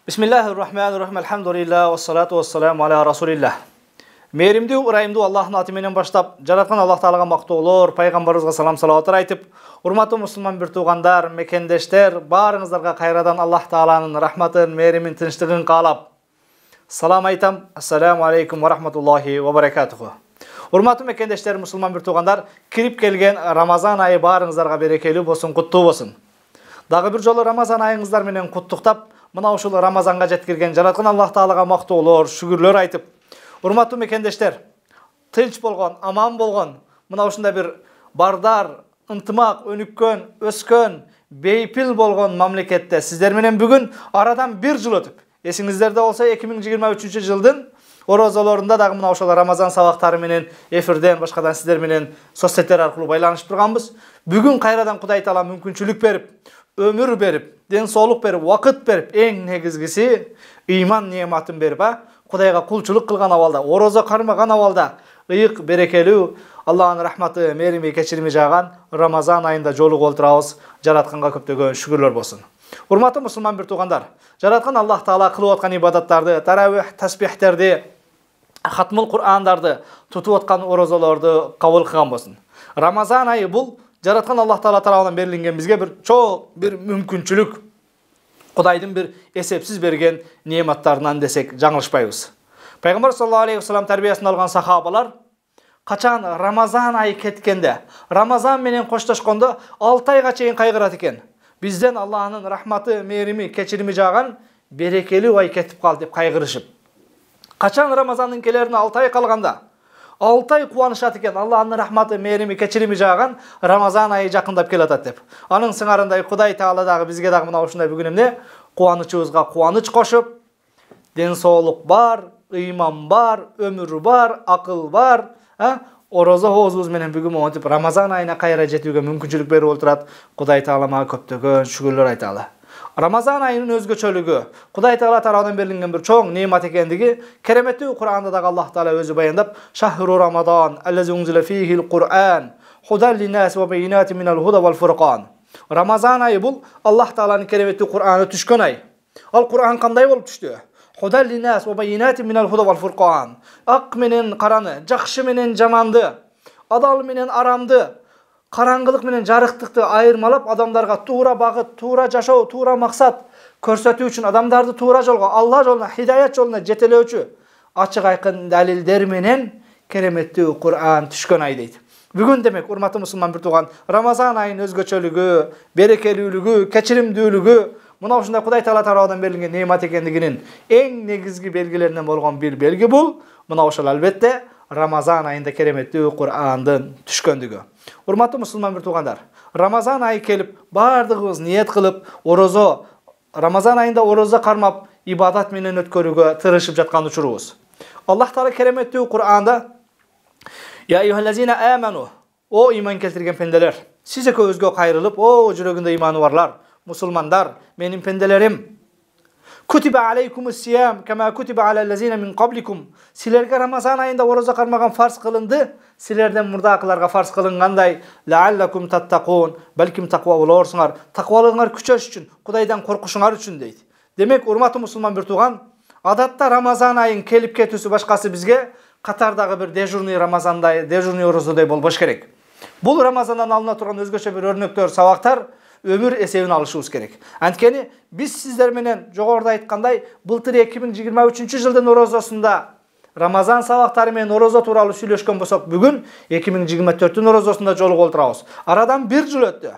Bismillahirrahmanirrahim. Elhamdülillah ve salatu ve selamu ala Rasulillah. Meyrimdi, ırayımdı Allah'ın atımenen başlap, jaratkan Allah Ta'alaga maqtoolor, paygambarыбызга salam salavatlar aytıp, urmatly musulman bir tuğandar, mekendeşler, barыңızlarga kayradan Allah Ta'alanın rahmatın, meyrimin, tinçligin qalap. Salam aytam. Assalamu aleykum ve rahmatullahi ve berekatuhu. Urmatly mekendeşler, musulman bir tuğandar, kirip kelgen Ramazan ayı barыңızlarga berekeli bolsun, kuttуу bolsun. Dagı bir jolu Ramazan ayыңızдар менен куттуктап, мына ушул Рамазанга жеткирген жараткан Аллах Таалага мактоолор, шүгүрлөр айтып, урматтуу мекендештер, тынч болгон, аман болгон, мына ушундай бир бардар, ынтымак, өнүккөн, өскөн, бейпил болгон мамлекетте сиздер менен бүгүн арадан бир жыл өтүп, эсиңиздерде болсо 2023-жылдын орозолорунда дагы мына ошол Рамазан сабактары менен эфирден башкадан сиздер менен соцсеттер аркылуу байланышып турганбыз. Бүгүн кайрадан Кудай Таала мүмкүнчүлүк берип, ömür berip, den soğluk berip, vakit berip, en negizgisi iman nimetini berip, Kudayga kulçuluk kılgan avalda, oroza karmagan avalda, ıyık, berekeli, Allah'ın rahmatı, merimi, keçirimi jağan Ramazan ayında joluk olturabız, jaratkanga köptөгөн şükürler bolsun. Urmatly musulman bir tuğandar, jaratkan Allah Taala kılıp atkan ibadatlardı, tarawih, tasbihterdi, hatmul Kur'andardı, tutup atkan orozalardı kabul kılgan bolsun. Ramazan ayı bul, jaratkan Allah Taala tarafından berilingen bizge bir çok bir mümkünçülük, Kudaydın bir esepsiz bergen nimetlarından desek жаңылышпайбыз. Peygamber sallallahu aleyhi ve sellem terbiyesini algan sahabalar kaçan Ramazan ayı ketkende, Ramazan menen koştaşkonda 6 ayga çeyin kaygırat eken. Bizden Allah'ın rahmatı, merimi, keçirimi jağan berekeli ay ketip kaldı dep kaygırışıp. Kaçan Ramazanın kelerine 6 ay kalganda, 6 ay kuvanışat eken Allah'ın rahmatı, merimi, keçirimi jağan Ramazan ayı jakындап kelatat dep. Anın sыңарындай Kuday Taala dagı bizge dagı mına ушундай бүгүн эмне кубанычыбызга кубаныч кошуп, den soğluk bar, iman bar, ömür bar, akıl bar, oroza hozubuz menen бүгүn montip Ramazan ayına kayra jetүүгө мүмкүнчүлүк берип отурат. Kuday Taala мага көптөгөн şükürler aytалы. Ramazan ayının özgöçölügü, Kuday Taala tarafından berilingen bir çoğun nimet ekendigi, keremetli Kur'an'da da Allah Taala özü bayandap, "Şahru Ramazan, ellezî unzile fîhil Kur'an, hudan linnâs ve beyinâtin minel huda vel furqan." Ramazan ayı bul, Allah Taala'nın keremetli Kur'an'ı düşkön ay. Al Kur'an kanday bolup düştü? Hudan linnâs ve beyinâtin minel huda vel furqan. Ak menen karanı, jakşı menen jamandı, adal menen aramdı, karangılık menen jarıktıkты ayırmalap adamlarga tuğra bagıt, tuğra jaşao, tuğra maksat körsetүү üçün adamdardı tuğra jolga, Allah joluna, hidayet joluna jetelөөчү açık aykın dalilder menen keremetli Kur'an düşkön ay deydi. Бүгүн demek urmatly musulman bir tuğan Ramazan ayının özgöçölügü, berekelүүлүgü, keçirimdүүлүgü, muna ушундай Kuday Taala tarafından berilgen nimet ekendiginin en negizgi belgilerinden bolgon bir belgi bul. Muna ошол albatta Ramazan ayında keremetli Kur'an'dın düşköndügü. Urmatly musulman bir tuğandar, Ramazan ayı kelip bardığımız niyet kılıp orozo, Ramazan ayında oroza karmap ibadat menen ötkörүүgө tırışıp jatkan uçurubuz. Allah Taala keremetli Kur'an'da "Ya eyyuhellezine amenu", o iman keltirgen pendeler, size özgö kayrılıp, o jürögünde imanı varlar, musulmandar, menin pendelerim. Kutiba aleykumus siyam kema kutiba alellezine min qablikum. Silerge Ramazan ayında oroza karmagan farz kılındı. Silerden murdakılarga farz kılınganday la'allakum tattaqun. Belkim takwa bolorsunlar. Takvalığınlar küçöş üçün, Kudaydan korkuşuңar üçün deydi. Demek urmatly musulman bir tuğan, adatta Ramazan ayın kelip ketүүsü başkası bizge Katardağı bir dejurny Ramazanday, dejurny orozoday bolboş gerek. Bul Ramazandan alına turan özgöçe bir örnöktör, sabaktar ömür esebini alışыбыз gerek. Antkeni biz sizler menen jogorda aytkanday былтыр 2023-жылдын orozosunda Ramazan sabaktары менен orozo tuuralı сүйлөшкөн болсок, бүгүn 2024-тün orozosunda joluk olturabыз. Aradan bir jıl öttü.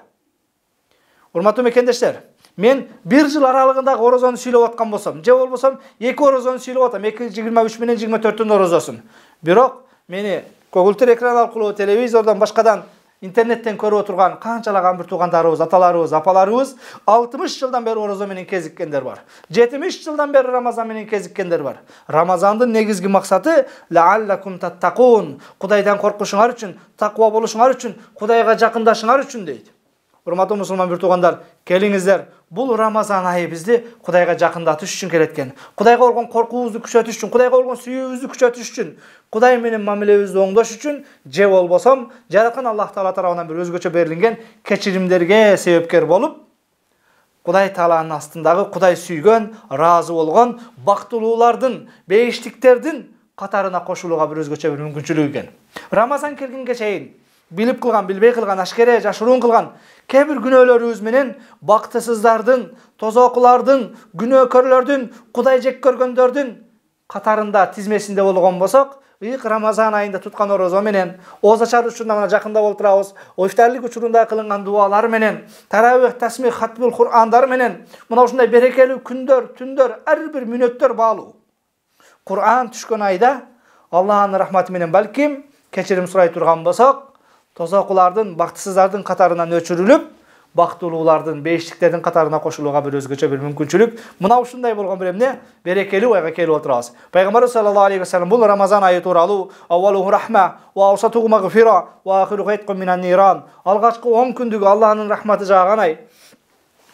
Urmatly mekendeşler, men bir jıl aralığındağı orozonu süйлөп atkan bolsam, je bolbosam 2 orozonu süйлөp atam, 2023 менен 24-tün orozosun. Birok meni kogultur ekran arkылуу, televizordan başkadan internetten көрүп oturgan kançalagan bir tuğandarыбыз, atalarыбыз, apalarыбыз 60 жылдан beri orozo menen kezikkenler var. 70 жылдан beri Ramazan menen kezikkenler var. Ramazandын negizgi maksatı la'allakum tattaqun. Kudaydan korkuşuңar üçün, takwa boluşuңar üçün, Kudayga jakındaşıңar üçün deydi. Urmatly musulman bir tuğandar, keliңizler, bul Ramazan ayı bizdi Kudayga jakındatış üçün keletken. Kudayga bolgon korkuubuzdu küçötüş üçün, Kudayga bolgon sүйүүbüzdü küçötüş üçün, Kuday menen mamilebizdi oňdoş üçün, je bolbosam, jaratkan Allah Taala tarafından bir özgöçe berilingen keçirimlerge sebepker bolup, Кудай Тааланын астындагы Кудай сүйгөн, разы болгон бактылуулардын, бейиштиктердин катарына кошулууга бир өзгөчө бир мүмкүнчүлүк экен. Рамазан келгенге чейин билип кылган, билбей кылган, ашкере, жашыруун кылган кээ бир күнөөлөрүбүз менен бактысыздардын, тозокулардын, күнөөкөрлөрдүн, Кудай жек көргөндөрдүн катарында тизмесинде болгон болсок, Рамазан айында туткан орозо менен, ооз ачар учурунда мына жакында болуп турабыз, ифтарлык учурунда кылынган дуалар менен, таравих, тасмих, хатмул Кур'андар менен, мына ушундай берекелүү күндөр, түндөр, ар бир мүнөттөр баалуу. Кур'ан түшкөн айда Аллахтын рахматы менен балким кечирим сурай турган болсок, тозокулардын, бактысыздардын катарынан өчүрүлүп, бактылуулардын, бейиштиктердин катарына кошулууга бир өзгөчө бир мүмкүнчүлүк. Мына ушундай болгон бир эмне берекелүү айга келип отурабыз. Пайгамбарыбыз саллаллаху алейхи ва саллям бул Рамазан айы тууралуу аввалуху рахма ва аусатуху магфира ва ахируху итқун минан ниран. Алгачкы 10 күндүгү Аллахтын рахматы жааган ай.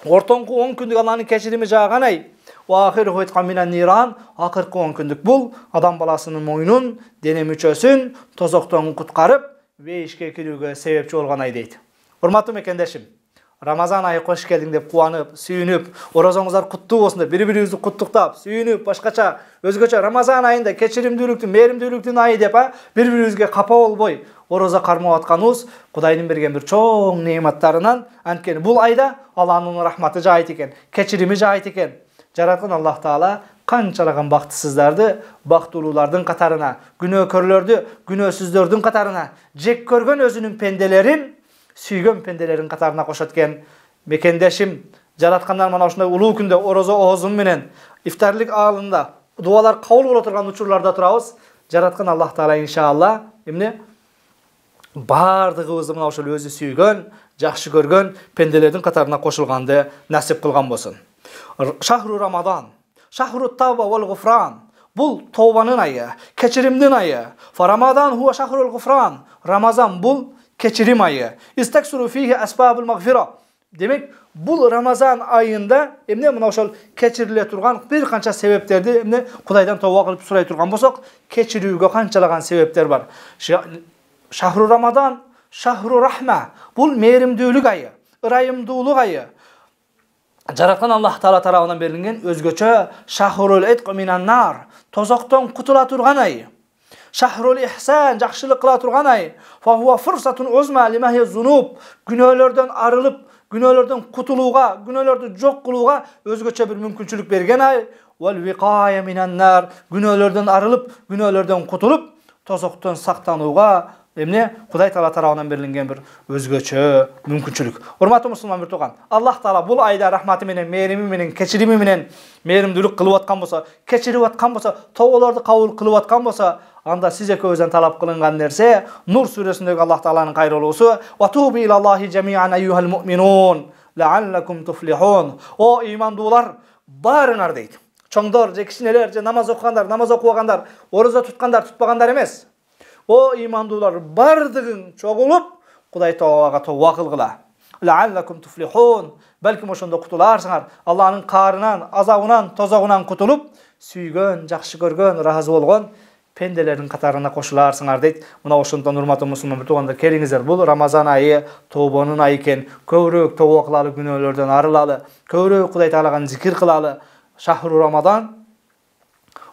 Ортоңку 10 күндүгү Аллахтын кечирими жааган ай. Ва ахируху итқун минан ниран. Акыркы 10 күндүк бул адам баласынын мойнун, дене мүчөсүн тозоктон куткарып, бейишке кирүүгө себепчи болгон ай дейт. Урматтуу мекендешим, Рамазан айы кош келдиң деп кубанып, сүйүнүп, орозоңуздар куттуу болсун деп бири-бирибизди куттуктап, сүйүнүп, башкача өзгөчө Рамазан айында кечиримдүүлүктүн, мээримдүүлүктүн айы деп бири-бирибизге капа болбой орозо кармап атканыбыз Кудайдын берген бир чоң неаматтарынан. Анткени бул айда Аллахтын рахматы жаайт экен, кечирими жаайт экен. Жараткан Аллах Таала канчалаган бактысыздарды бактылуулардын катарына, күнөөкөрлөрдү күнөөсүздөрдүн катарына, жек көргөн өзүнүн пенделерин сүйгөн пенделерин катарына кошот экен. Мекендешим, жараткандар мана ушундай улуу күндө орозо оозум менен ифтарлык аалында дуалар кабыл боло турган учурларда турабыз. Жараткан Аллах Таала иншалла эмне бардыгыбызды мына ошол өзү сүйгөн, жакшы көргөн пенделердин катарына кошулганды насип кылган болсун. Шахру Рамадан, шахру тавба вал гуфран. Бул тобанын айы, кечиримдин айы. Рамадан хуа шахрул гуфран. Рамазан бул кечирим айы. Истаксуру фихи асбабул магфира. Демек, бул Рамазан айында эмне мына ошол кечириле турган бир канча себептерди эмне Кудайдан тооба кылып сурай турган болсок, кечирүүгө канчалаган себептер бар. Шахру Рамадан, шахру рахма. Бул мээримдүүлүк айы, ырайымдуулук айы. Жараткан Аллах Таала тарабынан берилген өзгөчө шахрул итқ минан нар, тозоктон кутула турган айы. Шахрул ихсан, жакшылык кыла турган ай. Фа хуа фурсатун узма лимахи зунуб. Күнөөлөрдөн арылып, күнөөлөрдөн кутулууга, күнөөлөрдү жок кылууга өзгөчө бир мүмкүнчүлүк берген ай. Вал викая минан нар. Күнөөлөрдөн арылып, күнөөлөрдөн кутулуп, тозоктон сактанууга эмне Кудай Таала тарабынан берилген бир өзгөчө мүмкүнчүлүк. Урматтуу мусулман бир тууган, Аллах Таала бул айда рахматы менен, мээрими менен, кечирими менен мээримдүүлүк кылып аткан болсо, кечирип аткан болсо, тоолорду кабыл кылып аткан болсо, анда сиз экөөбүздөн талап кылынган нерсе Нур сүрөсүндөгү Аллах Тааланын кайрылуусу: "Ва тубу илаллахи жамиан аyyuhal mu'minun la'allakum tuflihun." О ыймандуулар, барыңар дейт. Чоңдор, же кичинелер, же намаз окугандар, намаз окубагандар, орозо туткандар, тутпагандар эмес. О ыймандуулар, бардыгың чогулуп, Кудай Таалага тооба кылгыла. La'allakum tuflihun. Балким ошондо кутуларсыңар. Аллахтын каарынан, азабынан, тозогунан кутулуп, сүйгөн, жакшы көргөн, ыраазы болгон пенделердин катарына кошуларсыңар дейт. Мына ошондон урматтуу мусулман туугандар, келиңиздер, бул Рамазан айы тообонун айы экен. Көбүрөөк тооба кылалы, күнөөлөрдөн арылалы, көбүрөөк Кудай Таалаган зикир кылалы. Шахру Рамадан,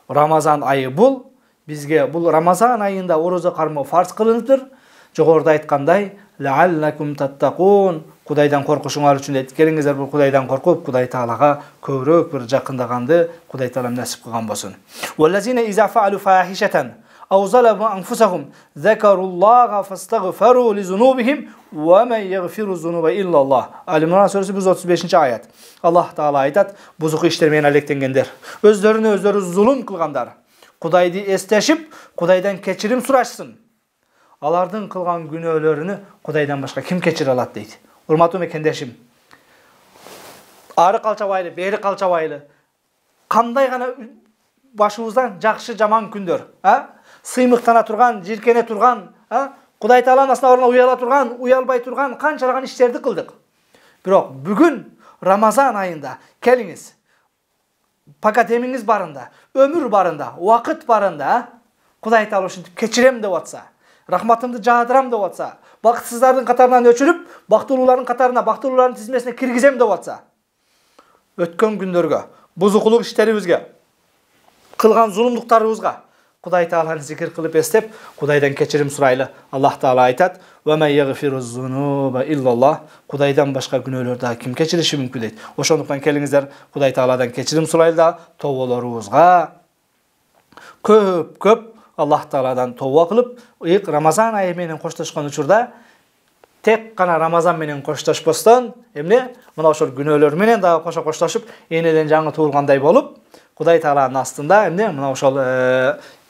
Рамазан айы бул бизге бул Рамазан айында орозо кармоо фарз кылыныптыр. Жогоруда айткандай, лa'allakum tattaqun. Кудайдан коркушуңар үчүн дейт. Келиңиздер, бул Кудайдан коркуп, Кудай Таалага көбүрөөк бир жакындаганды Кудай Таала насип кылган болсун. Валлазина иза фаалу фахишатан aw zalamu anfusahum zakarullahu fastaghfiru li zunubihim wa man yaghfiru zunuba illa Allah. Ali-İmran suresi 135-ayet. Allah Taala aytat: "Buzuq işler menен алектенгендер, өздөрүнө өздөрү зулум кылгандар, Кудайды эстешип, Кудайдан кечирим сурашсын. Алардын кылган күнөөлөрүнү Кудайдан башка ким кечире алат?" дейт. Урматтуу мекендешим, ары калчабайлы, бери калчабайлы, кандай гана башыбыздан жакшы жаман күндөр, сыймыктана турган, жиркене турган, Кудай Тааланын асына уяла турган, уялбай турган канчалаган иштерди кылдык. Бирок бүгүн Рамазан айында келиңиз, пока демиңиз барында, өмүр барында, убакыт барында, Кудай Таала ушинтип кечирем деп атса, рахматымды жаадырам деп атса, бактысыздардын катарынан өчүрүп, бактылуулардын катарына, бактылуулардын тизмесине киргизем деп атса, өткөн күндөргө, бузукулук иштерибизге, кылган зулумдуктарыбызга Кудай Тааланы зикир кылып эстеп, Кудайдан кечирим сурайлы. Аллах Таала айтат: "Ва ма ягфирuz зунуба иллаллах." Кудайдан башка күнөөлөрдө ким кечириши мүмкүн дейт. Ошондуктан келиңиздер, Кудай Тааладан кечирим сурайлы да, тоболорубузга көп Аллах Тааладан тобо кылып, Рамазан айы менен коштошкон учурда тек гана Рамазан менен коштошпостон, эмне? Мына ошол күнөөлөр менен дагы кошо коштошуп, энеден жаңы туулгандай болуп, Кудай Тааланын астында эмне? Мына ошол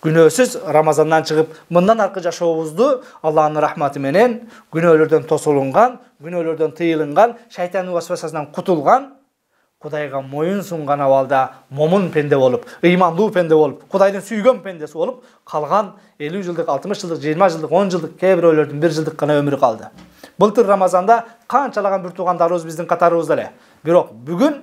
күнөөсүз Рамазандан чыгып, мындан аркы жашообузду Аллахтын рахматы менен күнөөлөрдөн тосулунган, күнөөлөрдөн тыйылынган, шайтандын васвасасынан кутулган, Кудайга моюн сунган абалда момун пенде болуп, ыймандуу пенде болуп, Кудайдын сүйгөн пендеси болуп, калган 50 жылдык, 60 жылдык, 20 жылдык, 10 жылдык, кээ бирөөлөрдүн 1 жылдык гана өмүрү калды. Былтыр Рамазанда канчалаган бир туугандарыбыз биздин катарыбызда эле. Бирок бүгүн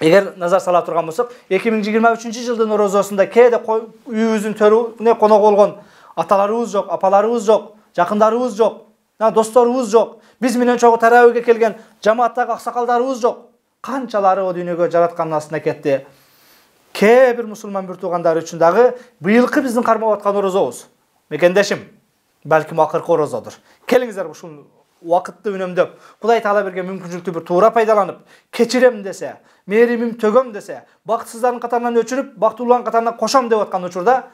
эгер назар сала турган болсок, 2023 жылдын орозосунда кээде үйүбүздүн төрүнө конок болгон аталарыбыз жок, апаларыбыз жок, жакындарыбыз жок, досторубуз жок, биз менен чогуу тарабиге келген жамааттагы аксакалдарыбыз жок. Канчалары о дүйнөгө жараткандын астына кетти. Кээ бир мусулман бир туугандар үчүн дагы быйылкы биздин кармап аткан орозобуз. Мекендешим, балким акыркы орозодур. Келиңиздер ушул убакытты үнөмдөп, Кудай Таала берген мүмкүнчүлүктү бир туура пайдаланып, кечирем десе, мээримим төгөм десе, бактсыздардын катарынан өчүрүп, бактылуулардын катарына кошом деп аткан учурда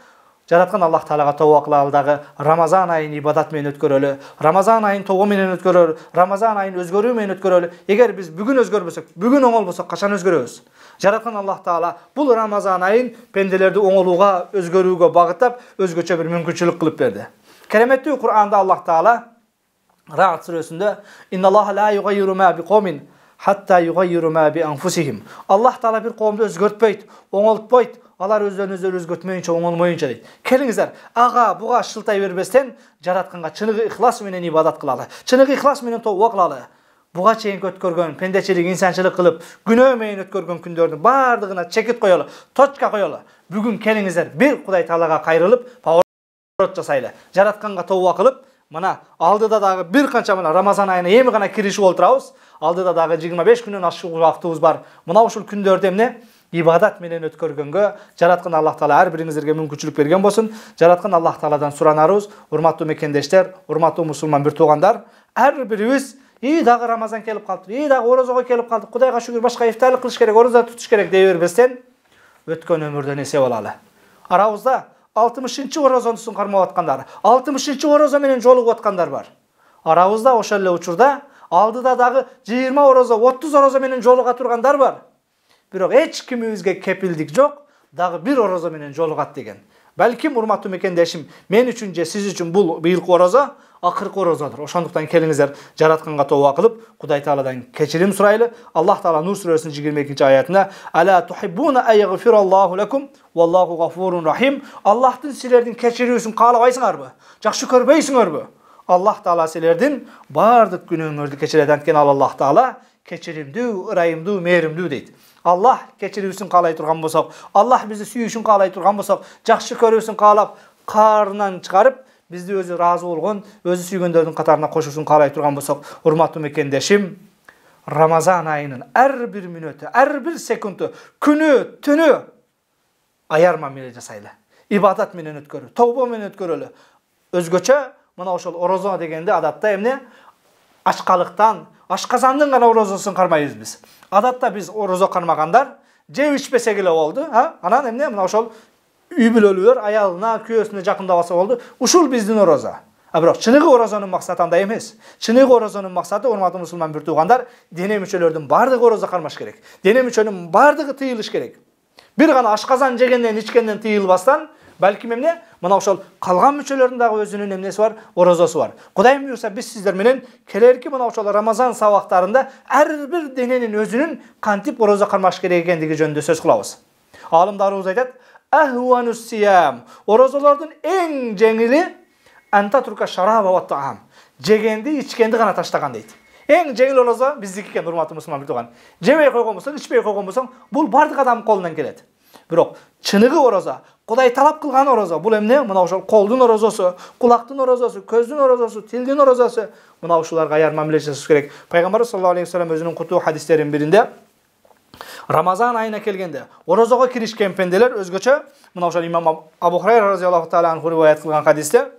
жараткан Аллах Таалага тобо кылалы дагы Рамазан айын ибадат менен өткөрөлү, Рамазан айын тобо менен өткөрөлү, Рамазан айын өзгөрүү менен өткөрөлү. Эгер биз бүгүн өзгөрбөсөк, бүгүн оңолбосок, качан өзгөрөбүз? Жараткан Аллах Таала бул Рамазан айын пенделерди оңолууга, өзгөрүүгө багыттап, өзгөчө бир мүмкүнчүлүк кылып берди. Кереметтүү Кур'анда Аллах Таала Ra'd сүрөсүндө "Инналлаха ла югайру ма биқомин хатта югайру ма би анфусихим." Аллах Таала бир коомду өзгөртпөйт, оңолтпойт, алар өздөрүн-өздөрү өзгөртмөйүнчө, оңолмоюнча дейт. Келиңиздер, ага буга шылтай бербестен жаратканга чыныгы ихлас менен ибадат кылалы, чыныгы ихлас менен тобо кылалы. Буга чейин өткөргөн пендечилик, инсанчылык кылып, күнөө менен өткөргөн күндөрдүн бардыгына чекит коелу, точка коелу. Бүгүн келиңиздер, бир Кудай Таалага кайрылып, поворот жасайлы. Жаратканга тобо кылып, мына алдыда дагы бир канча мына Рамазан айына эми гана киришип олтурабыз. Алдыда дагы 25 күнөн ашык убактыбыз бар. Мына ушул күндөрдө эмне? Ибадат менен өткөргөнгө жараткан Аллах Таала ар бириңиздерге мүмкүнчүлүк берген болсун. Жараткан Аллах Тааладан суранарыбыз, урматтуу мекендештер, урматтуу мусулман бир туугандар, ар бирибиз дагы Рамазан келип калды, дагы орозого келип калдык, Кудайга шүгүр, башка ифтарлык кылыш керек, ороза тутуш керек дей бербестен өткөн өмүрдөн эсеп алалы. Арабызда 60-чы орозонусун кармап аткандар, 60-чы орозо менен жолугуп аткандар бар. Арабызда ошол эле учурда алдыда дагы 20 орозо, 30 орозо менен жолуга тургандар бар. Бирок эч кимибизге кепилдик жок, дагы бир орозо менен жолугат деген. Балким урматтуу мекендешим, мен үчүн же сиз үчүн бул быйылкы орозо акыркы орозодур. Ошондуктан келиңиздер, жаратканга тобо кылып, Кудай Тааладан кечирим сурайлы. Аллах Таала Нур сүрөсүнүн 22-чи аятында: "Ала тухиббуна айгфираллаху лакум валлаху гафурун рахим." Аллахтын силердин кечирүүсүн каалабайсыңарбы? Жакшы көрбөйсүңөрбү? Аллах Таала силердин бардык күнөөңөрдү кечирет, анткени Аллах Таала кечиримдүү, ырайымдуу, мээримдүү дейт. Аллах кечирүүсүн каалай турган болсок, Аллах бизди сүйүшүн каалай турган болсок, жакшы көрүүсүн каалап, каарынан чыгарып, бизди өзү ыраазы болгон, өзү сүйгөндөрдүн катарына кошушун каалай турган болсок, урматтуу мекендешим, Рамазан айынын ар бир мүнөтү, ар бир секунду, күнү, түнү аярма менен жасайлы. Ибадат менен өткөрөлү, тобо менен өткөрөлү. Өзгөчө мына ошол орозо дегенде адатта эмне? Ачкалыктан, ашказандын гана орозосун кармайбыз биз. Адатта биз орозо кармагандар жеп ичпесек эле болду, анан эмне? Мына ошол үй бүлөлөр аялына, күйөөсүнө жакындабаса болду. Ушул биздин орозо. Бирок чыныгы орозонун максаты андай эмес. Чыныгы орозонун максаты, урматтуу мусулман бир туугандар, дене мүчөлөрдүн бардыгы орозо кармаш керек. Дене мүчөнүн бардыгы тыйылыш керек. Бир гана ашказан жегенден, ичкенден тыйылбастан, балким эмне? Мына ошол калган мүчөлөрдүн дагы өзүнүн эмнеси бар, орозосу бар. Кудайым буйрса, биз сиздер менен келерки мына ошол Рамазан сабактарында ар бир дененин өзүнүн кантип орозо кармаш керек экендиги жөнүндө сөз кылабыз. Алымдарыбыз айтат: "Ахванус сиям." Орозолордун эң жеңили анта турка шараба ва таам. Жегенди, ичкенди гана таштаган дейт. Эң жеңил орозо биздики экен, урматтуу мусулман бир тууган. Жебей койгон болсоң, ичпей койгон болсоң, бул бардык адамдын колунан келет. Бирок чыныгы орозо, Кудай талап кылган орозо, бул эмне? Мына ошол колдун орозосу, кулактын орозосу, көздүн орозосу, тилдин орозосу. Мына ушуларга аяр мамиле жасаш керек. Пайгамбарыбыз саллаллаху алейхи ва саллям өзүнүн кутуу хадистеринин биринде Ramazan ayına kelgende orozogo kirишкен pendeler özgöçө mına ошол имам Абу Хурайра разияллаху таала анху риваят кылган хадисте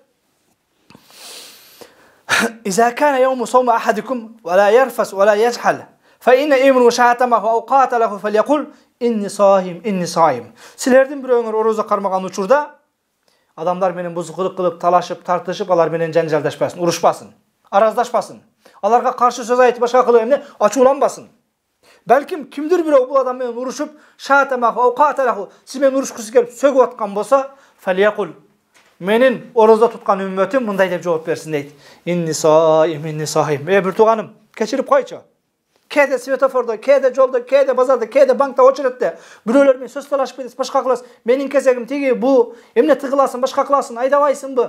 إذا كان يوم صوم أحدكم ولا يرفث ولا يجحل فإن إمرؤ شاتمه أو قاتله فليقل إني صائم إني صائم. Silerden biröňөр oroza karmagan uçurda adamlar menen buzukulup kılıp talaşıp tartışıp alar menen janjaldaşpasın, uruşpasın, arazdaşpasın. Alarga karşı söz ayıp başka kılıp emne açulanbasın. Belkim kimdir biröw bu adam menen uruşup şatamahu aw qatalahu siz menen uruşkusu kelip sögüp atkan bolsa falyaqul menin orozda tutkan ümmetim mınday dep жооп bersin deydi. İnni saim, inni saim. Bir tuğanım, keçirip koyçu. Kede svetoforda, kede jolda, kede bazarda, kede bankta oçuretde. Biröler men söz talaşıp edis, başka kılas. Menin kesegim tigi bu, emne tıgılasın, başka kılasın, aydabaysın bu.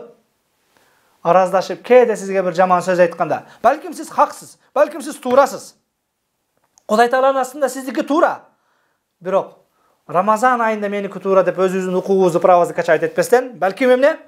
Arazdaşıp, kede sizge bir jaman söz aytkanda. Belkim siz haksız, belkim siz tuğrasız. Kuday Taala'nın aslında sizdiki tuğra. Birok, Ramazan ayında meni kutura dep özünüzün hukugunuzu, pravazı kaçayt etpesden, belkim emne?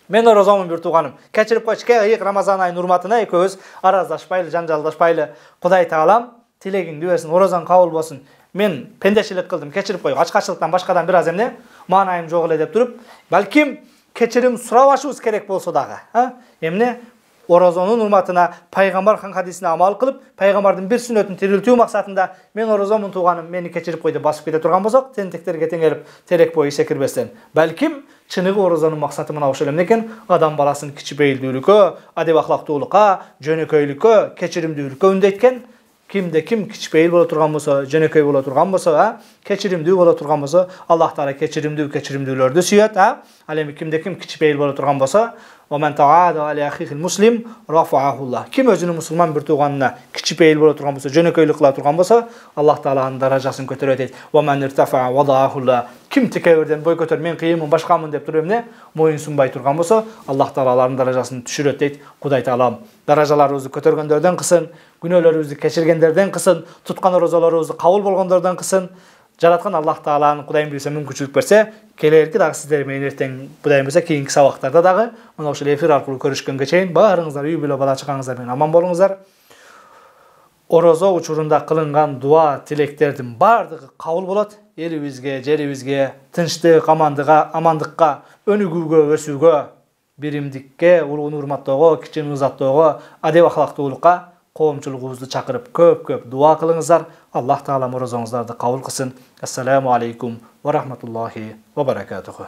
Men orozamın bir tuğanım. Keçirip koyçke Ramazan ayının hurmatına ekөөz arazdaşpaylı, janjaldaşpaylı Kuday Taalam tilegingdi bersin, orozan kabul bolsun. Men pendeşilik kıldım, keçirip koy. Açkaçılıktan başkadan biraz emne manayım jok ele dep turup, balkim keçirim surabaşыбыз kerek bolsa dagı, emne orozonun hurmatına Peygamber han hadisine amal kılıp, Peygamberдің bir sünnetini tiriltүү maksatında men orozamın tuğanım meni keçirip koydu basıp kete turgan bolsak, tentekterge teң terek boyu sekirbesten. Belkim çınıgı orozanın maksatı mına ошол эмне экен? Adam balasın kичипейилдүүлүккө, адеп ахлактуулукка, жөнөкөйлүккө, кечиримдүүлүккө үндөйткөн. Kimde kim kичипейил боло турган болсо, жөнөкөй боло турган болсо, кечиримдүү боло турган болсо, Аллах Таала кечиримдүүлөрдү сүйөт, Ал эми kimde kim kичипейил боло турган болсо, ومن تعادى على أخيه المسلم رفعه الله. Kim özünü musulman bir tuğanına kичипейил боло турган болсо, жөнөкөйлүк кыла турган болсо, Аллах Тааланын даражасын көтөрөт дейт. ومن ارتفع وضعه الله. Kim tikeverden boy көтөр, мен кыйыммын, башкамын деп туруп эмне моюн сунбай турган болсо, Аллах Таала алардын даражасын түшүрөт дейт. Кудай Таалам даражаларыбызды көтөргөндөрдөн кылсын, күнөөлөрүбүздү кечиргендерден кылсын, туткан орозаларыбызды кабыл болгондордон кылсын. Жараткан Аллах Тааланын Кудайым билсе мүмкүнчүлүк берсе, келерки дагы сиздер менен эртең Кудайым билсе кийинки сабактарда дагы мына ошол эфир аркылуу көрүшкөнгө чейин баарыңыздар үй бүлө бала чакаңыздар менен аман болуңуздар. Орозо учурунда кылынган дуа тилектердин баардыгы кабыл болот. Элибизге, жерибизге тынчтык, амандыкка, өнүгүүгө, өсүүгө, биримдикке, улууну урматтоого, кичини узаттоого, адеп ахлактуулукка коомчулугубузду чакырып көп дуа кылыңыздар. Аллах Таала орозоңуздарды кабыл кылсын. Ассаламу алейкум ва рахматуллахи ва баракатуху.